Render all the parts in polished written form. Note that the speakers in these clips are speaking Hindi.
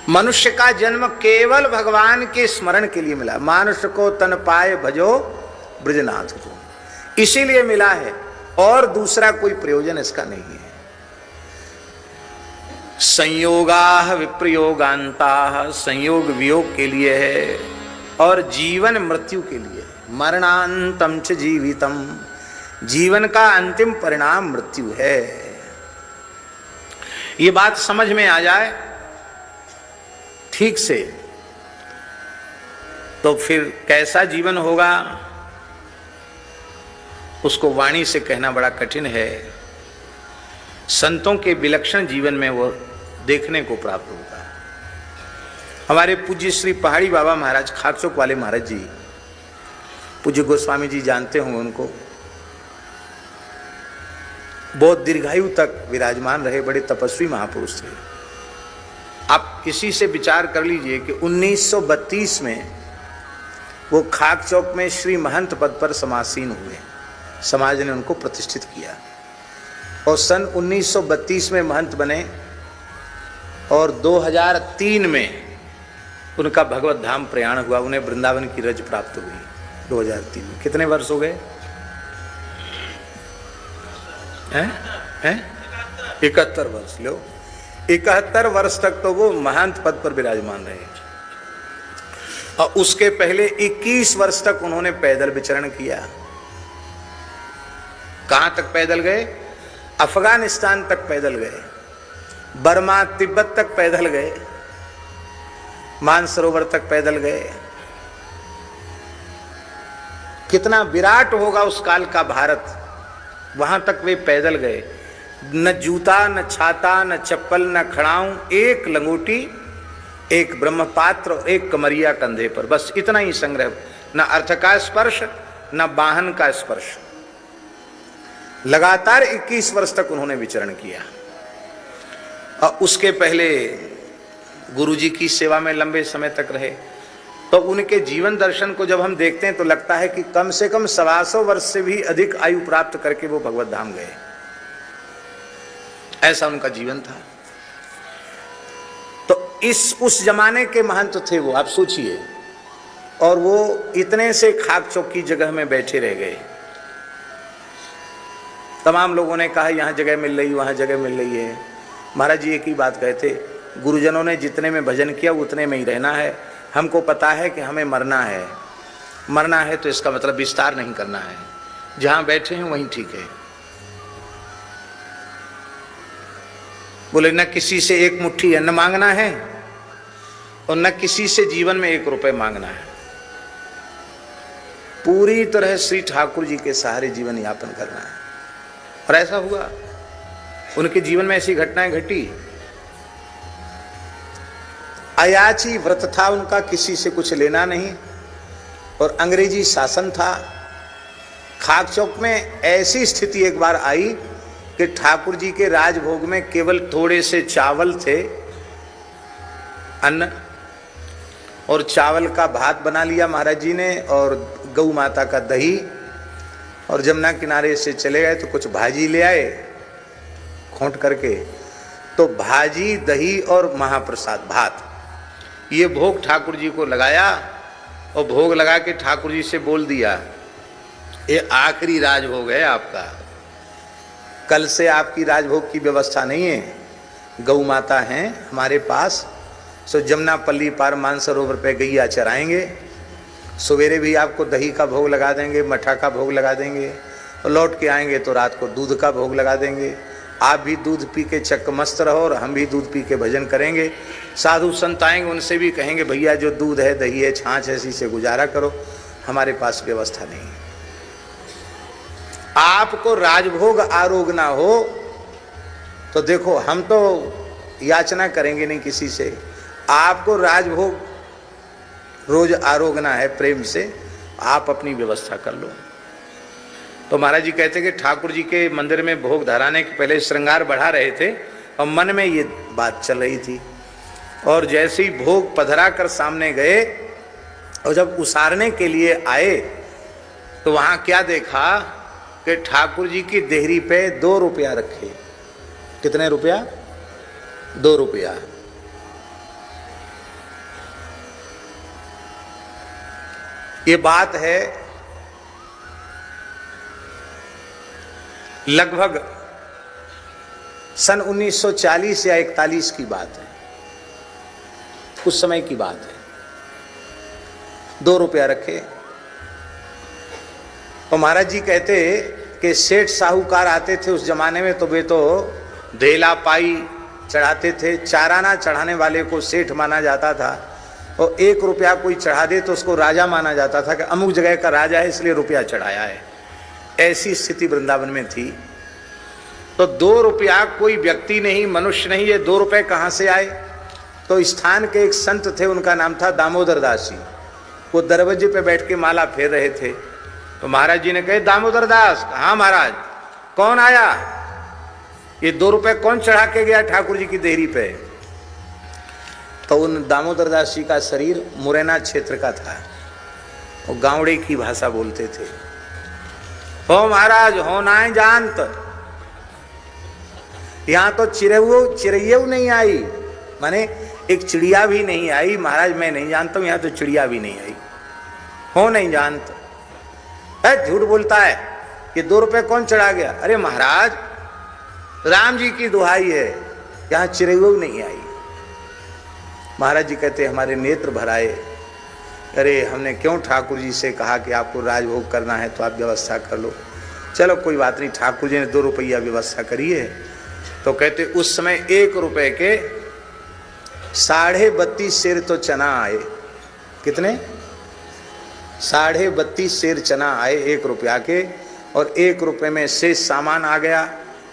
मनुष्य का जन्म केवल भगवान के स्मरण के लिए मिला। मानुष को तन पाए भजो ब्रजनाथ को, इसीलिए मिला है, और दूसरा कोई प्रयोजन इसका नहीं है। संयोगा विप्रयोगांता, संयोग वियोग के लिए है, और जीवन मृत्यु के लिए। मरणांतम च जीवितम, जीवन का अंतिम परिणाम मृत्यु है। ये बात समझ में आ जाए ठीक से तो फिर कैसा जीवन होगा उसको वाणी से कहना बड़ा कठिन है। संतों के विलक्षण जीवन में वो देखने को प्राप्त होगा। हमारे पूज्य श्री पहाड़ी बाबा महाराज, खाकचौक वाले महाराज जी, पूज्य गोस्वामी जी जानते होंगे उनको, बहुत दीर्घायु तक विराजमान रहे, बड़े तपस्वी महापुरुष थे। आप इसी से विचार कर लीजिए कि 1932 में वो खाकचौक में श्री महंत पद पर समासीन हुए, समाज ने उनको प्रतिष्ठित किया, और सन 1932 में महंत बने, और 2003 में उनका भगवत धाम प्रयाण हुआ, उन्हें वृंदावन की रज प्राप्त हुई 2003 में। कितने वर्ष हो गए? 71 वर्ष। लो, 71 वर्ष तक तो वो महंत पद पर विराजमान रहे, और उसके पहले 21 वर्ष तक उन्होंने पैदल विचरण किया। कहां तक पैदल गए? अफगानिस्तान तक पैदल गए, बर्मा तिब्बत तक पैदल गए, मानसरोवर तक पैदल गए। कितना विराट होगा उस काल का भारत, वहां तक वे पैदल गए। न जूता, न छाता, न चप्पल, न खड़ाऊं, एक लंगोटी, एक ब्रह्मपात्र और एक कमरिया कंधे पर, बस इतना ही संग्रह। न अर्थ का स्पर्श, न वाहन का स्पर्श। लगातार 21 वर्ष तक उन्होंने विचरण किया, और उसके पहले गुरुजी की सेवा में लंबे समय तक रहे। तो उनके जीवन दर्शन को जब हम देखते हैं तो लगता है कि कम से कम 125 वर्ष से भी अधिक आयु प्राप्त करके वो भगवत धाम गए, ऐसा उनका जीवन था। तो उस जमाने के महंत थे वो, आप सोचिए। और वो इतने से खाकचौक की जगह में बैठे रह गए। तमाम लोगों ने कहा यहाँ जगह मिल रही, वहाँ जगह मिल रही है। महाराज जी एक ही बात कहते, गुरुजनों ने जितने में भजन किया उतने में ही रहना है। हमको पता है कि हमें मरना है, मरना है तो इसका मतलब विस्तार नहीं करना है। जहाँ बैठे हैं वहीं ठीक है। बोले न किसी से एक मुट्ठी अन्न मांगना है, और न किसी से जीवन में 1 रुपए मांगना है। पूरी तरह श्री ठाकुर जी के सहारे जीवन यापन करना है। और ऐसा हुआ, उनके जीवन में ऐसी घटनाएं घटी। अयाची व्रत था उनका, किसी से कुछ लेना नहीं, और अंग्रेजी शासन था। खाकचौक में ऐसी स्थिति एक बार आई कि ठाकुर जी के राजभोग में केवल थोड़े से चावल थे, अन्न, और चावल का भात बना लिया महाराज जी ने, और गौ माता का दही, और जमुना किनारे से चले गए तो कुछ भाजी ले आए खोंट करके। तो भाजी, दही और महाप्रसाद भात, ये भोग ठाकुर जी को लगाया, और भोग लगा के ठाकुर जी से बोल दिया, ये आखिरी राजभोग है आपका, कल से आपकी राजभोग की व्यवस्था नहीं है। गौ माता हैं हमारे पास, सो जमुना पल्ली पार मानसरोवर पे गैया चराएंगे, सवेरे भी आपको दही का भोग लगा देंगे, मठा का भोग लगा देंगे, और लौट के आएंगे तो रात को दूध का भोग लगा देंगे। आप भी दूध पी के चक्कमस्त रहो, और हम भी दूध पी के भजन करेंगे। साधु संत आएंगे, उनसे भी कहेंगे भैया जो दूध है, दही है, छाछ है, इसी से गुजारा करो, हमारे पास व्यवस्था नहीं है। आपको राजभोग आरोग ना हो तो देखो, हम तो याचना करेंगे नहीं किसी से, आपको राजभोग रोज आरोगना है प्रेम से, आप अपनी व्यवस्था कर लो। तो महाराज जी कहते कि ठाकुर जी के मंदिर में भोग धराने के पहले श्रृंगार बढ़ा रहे थे, और मन में ये बात चल रही थी। और जैसे ही भोग पधरा कर सामने गए, और जब उसारने के लिए आए, तो वहां क्या देखा कि ठाकुर जी की देहरी पे 2 रुपया रखे। कितने रुपया? 2 रुपया। ये बात है लगभग सन 1940 या 41 की बात है, उस समय की बात है। 2 रुपया रखे और महाराज जी कहते कि सेठ साहूकार आते थे उस जमाने में, तो वे तो ढेला पाई चढ़ाते थे। चाराना चढ़ाने वाले को सेठ माना जाता था, और 1 रुपया कोई चढ़ा दे तो उसको राजा माना जाता था कि अमुक जगह का राजा है इसलिए रुपया चढ़ाया है। ऐसी स्थिति वृंदावन में थी। तो 2 रुपया कोई व्यक्ति नहीं, मनुष्य नहीं, ये 2 रुपये कहाँ से आए? तो स्थान के एक संत थे, उनका नाम था दामोदर दास जी। वो दरवाजे पे बैठ के माला फेर रहे थे। तो महाराज जी ने कहे, दामोदर दास? हाँ महाराज। कौन आया? ये 2 रुपये कौन चढ़ा के गया ठाकुर जी की देहरी पे? तो उन दामोदर दास जी का शरीर मुरैना क्षेत्र का था, वो गावड़े की भाषा बोलते थे। हो महाराज, हो नाय जानत, यहां तो चिड़िया नहीं आई, माने एक चिड़िया भी नहीं आई। महाराज मैं नहीं जानता हूं, यहां तो चिड़िया भी नहीं आई। हो नहीं जानता है, झूठ बोलता है। ये 2 रुपये कौन चढ़ा गया? अरे महाराज राम जी की दुहाई है, यहां चिड़िया नहीं आई। महाराज जी कहते हमारे नेत्र भराए। अरे हमने क्यों ठाकुर जी से कहा कि आपको राजभोग करना है तो आप व्यवस्था कर लो। चलो कोई बात नहीं, ठाकुर जी ने 2 रुपया व्यवस्था करी है। तो कहते उस समय 1 रुपये के 32.5 सेर तो चना आए। कितने? 32.5 सेर चना आए 1 रुपया के। और 1 रुपये में शेष सामान आ गया,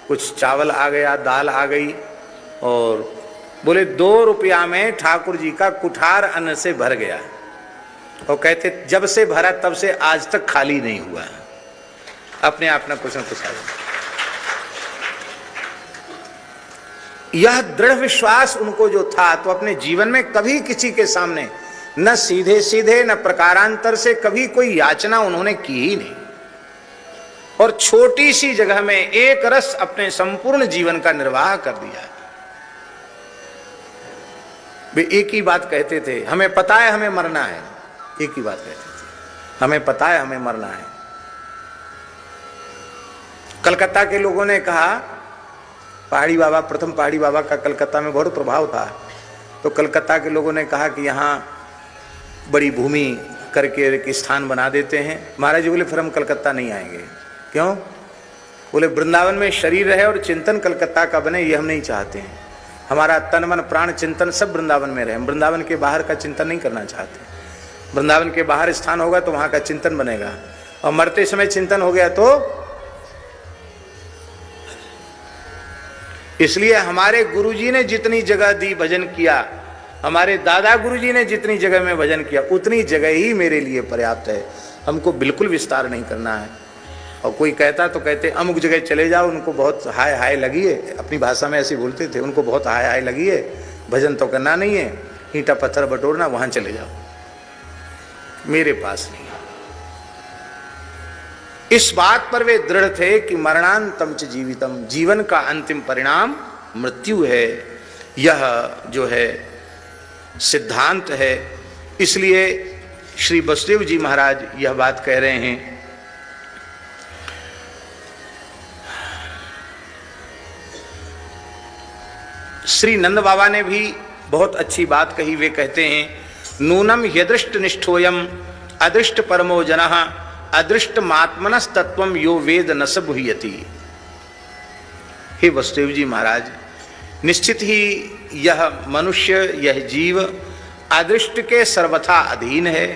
कुछ चावल आ गया, दाल आ गई। और बोले 2 रुपया में ठाकुर जी का कुठार अन्न से भर गया। और कहते जब से भरा तब से आज तक खाली नहीं हुआ। अपने आप में कुछ न कुछ आया। यह दृढ़ विश्वास उनको जो था, तो अपने जीवन में कभी किसी के सामने न सीधे सीधे न प्रकारांतर से कभी कोई याचना उन्होंने की ही नहीं। और छोटी सी जगह में एक रस अपने संपूर्ण जीवन का निर्वाह कर दिया। वे एक ही बात कहते थे, हमें पता है हमें मरना है। एक ही बात कहते थे, हमें पता है हमें मरना है। कलकत्ता के लोगों ने कहा, पहाड़ी बाबा, प्रथम पहाड़ी बाबा का कलकत्ता में बहुत प्रभाव था। तो कलकत्ता के लोगों ने कहा कि यहाँ बड़ी भूमि करके एक स्थान बना देते हैं। महाराज जी बोले फिर हम कलकत्ता नहीं आएंगे। क्यों? बोले वृंदावन में शरीर रहे और चिंतन कलकत्ता का बने, ये हम नहीं चाहते हैं। हमारा तन मन प्राण चिंतन सब वृंदावन में रहे। हम वृंदावन के बाहर का चिंतन नहीं करना चाहते। वृंदावन के बाहर स्थान होगा तो वहाँ का चिंतन बनेगा, और मरते समय चिंतन हो गया तो। इसलिए हमारे गुरुजी ने जितनी जगह दी भजन किया, हमारे दादा गुरुजी ने जितनी जगह में भजन किया, उतनी जगह ही मेरे लिए पर्याप्त है। हमको बिल्कुल विस्तार नहीं करना है। और कोई कहता तो कहते अमुक जगह चले जाओ, उनको बहुत हाय हाय लगी है। अपनी भाषा में ऐसे बोलते थे, उनको बहुत हाय हाय लगी है, भजन तो करना नहीं है, ईंटा पत्थर बटोरना, वहां चले जाओ, मेरे पास नहीं। इस बात पर वे दृढ़ थे कि मरणांतम च जीवितम, जीवन का अंतिम परिणाम मृत्यु है। यह जो है सिद्धांत है। इसलिए श्री वसुदेव जी महाराज यह बात कह रहे हैं। श्री नंद बाबा ने भी बहुत अच्छी बात कही। वे कहते हैं, नूनम यदृष्ट निष्ठोयम अदृष्ट परमो जनः अदृष्ट मात्मनस तत्वम यो वेद न स बुह्यति। हे वसुदेव जी महाराज, निश्चित ही यह मनुष्य, यह जीव अदृष्ट के सर्वथा अधीन है।